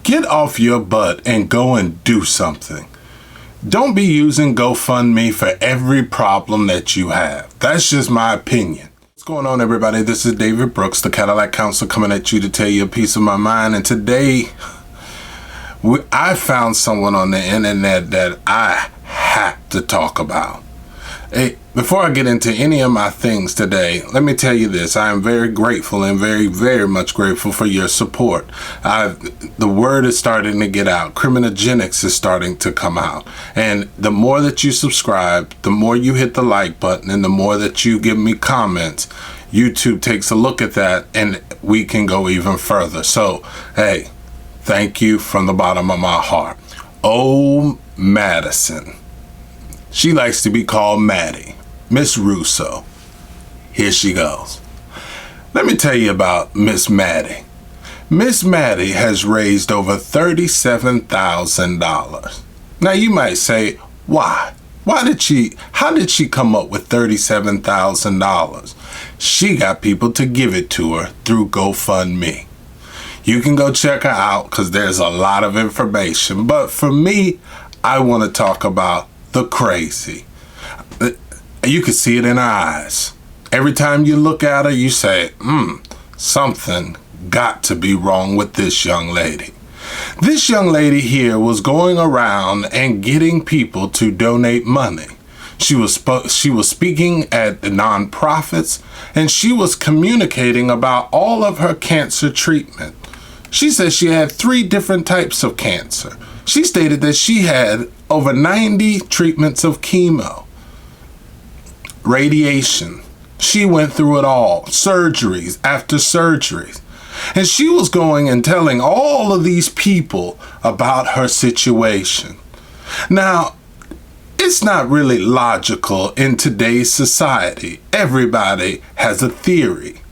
Get off your butt and go and do something. Don't be using GoFundMe for every problem that you have. That's just my opinion. What's going on, everybody? This is David Brooks, the Cadillac Counselor, coming at you to tell you a piece of my mind. And today, I found someone on the internet that I have to talk about. Hey, before I get into any of my things today, let me tell you this. I am very grateful and very, very much grateful for your support. The word is starting to get out. Criminogenics is starting to come out. And the more that you subscribe, the more you hit the like button, and the more that you give me comments, YouTube takes a look at that and we can go even further. So, hey, thank you from the bottom of my heart. Oh, Madison. She likes to be called Maddie. Miss Russo. Here she goes. Let me tell you about Miss Maddie. Miss Maddie has raised over $37,000. Now you might say, why? How did she come up with $37,000? She got people to give it to her through GoFundMe. You can go check her out because there's a lot of information. But for me, I want to talk about the crazy. You can see it in her eyes. Every time you look at her, you say, something got to be wrong with this young lady. This young lady here was going around and getting people to donate money. She was speaking at the nonprofits, and she was communicating about all of her cancer treatment. She said she had 3 different types of cancer. She stated that she had over 90 treatments of chemo, radiation. She went through it all, surgeries after surgeries. And she was going and telling all of these people about her situation. Now, it's not really logical in today's society. Everybody has a theory.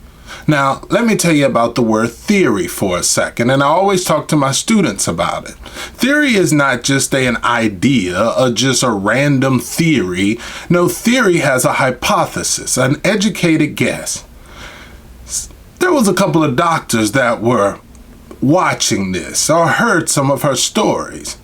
Now, let me tell you about the word theory for a second, and I always talk to my students about it. Theory is not just an idea or just a random theory. No, theory has a hypothesis, an educated guess. There was a couple of doctors that were watching this or heard some of her stories.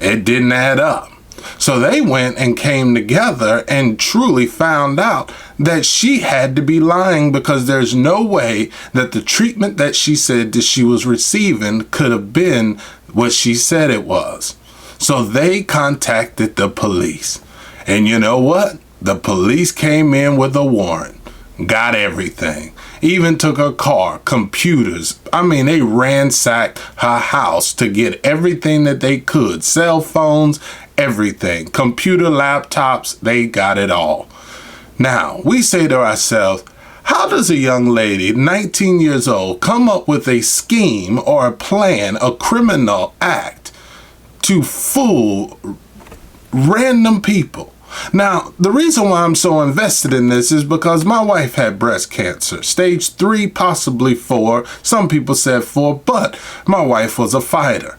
It didn't add up. So they went and came together and truly found out that she had to be lying, because there's no way that the treatment that she said that she was receiving could have been what she said it was. So they contacted the police. And you know what? The police came in with a warrant, got everything, even took her car, computers. I mean, they ransacked her house to get everything that they could, cell phones, everything, computer, laptops, they got it all. Now, we say to ourselves, how does a young lady, 19 years old, come up with a scheme or a plan, a criminal act to fool random people? Now, the reason why I'm so invested in this is because my wife had breast cancer, stage 3, possibly 4. Some people said 4, but my wife was a fighter.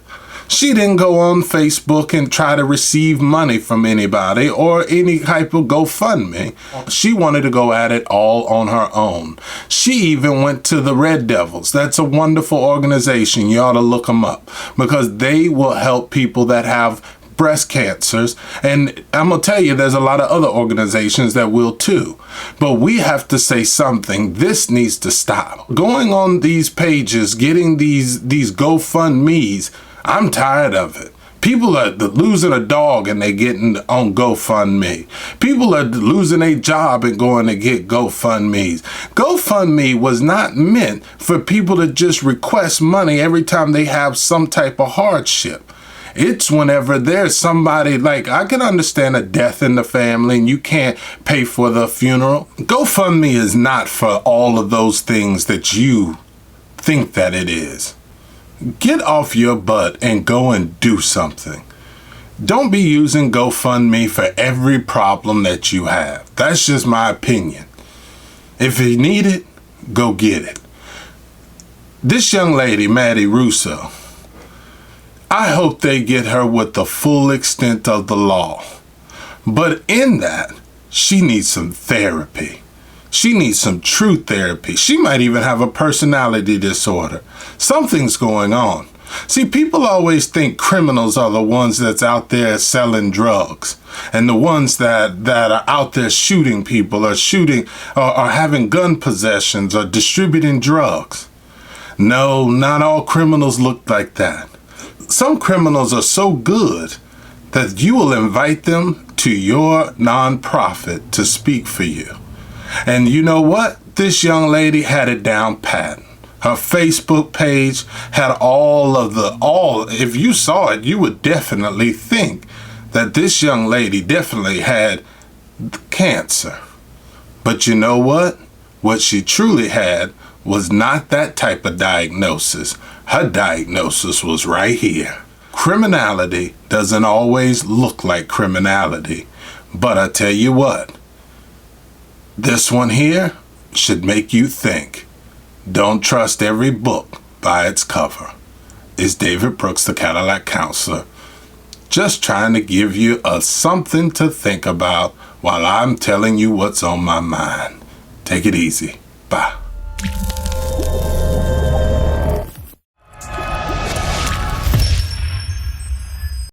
She didn't go on Facebook and try to receive money from anybody or any type of GoFundMe. She wanted to go at it all on her own. She even went to the Red Devils. That's a wonderful organization. You ought to look them up, because they will help people that have breast cancers. And I'm going to tell you, there's a lot of other organizations that will too. But we have to say something. This needs to stop. Going on these pages, getting these GoFundMes, I'm tired of it. People are losing a dog and they getting on GoFundMe. People are losing a job and going to get GoFundMes. GoFundMe was not meant for people to just request money every time they have some type of hardship. It's whenever there's somebody, like, I can understand a death in the family and you can't pay for the funeral. GoFundMe is not for all of those things that you think that it is. Get off your butt and go and do something. Don't be using GoFundMe for every problem that you have. That's just my opinion. If you need it, go get it. This young lady, Maddie Russo, I hope they get her with the full extent of the law. But in that, she needs some therapy. She needs some true therapy. She might even have a personality disorder. Something's going on. See, people always think criminals are the ones that's out there selling drugs, and the ones that are out there shooting people, or having gun possessions, or distributing drugs. No, not all criminals look like that. Some criminals are so good that you will invite them to your nonprofit to speak for you. And you know what? This young lady had it down pat. Her Facebook page had if you saw it, you would definitely think that this young lady definitely had cancer. But you know what? What she truly had was not that type of diagnosis. Her diagnosis was right here. Criminality doesn't always look like criminality. But I tell you what, this one here should make you think. Don't trust every book by its cover. It's David Brooks, the Cadillac Counselor, just trying to give you something to think about while I'm telling you what's on my mind. Take it easy. Bye.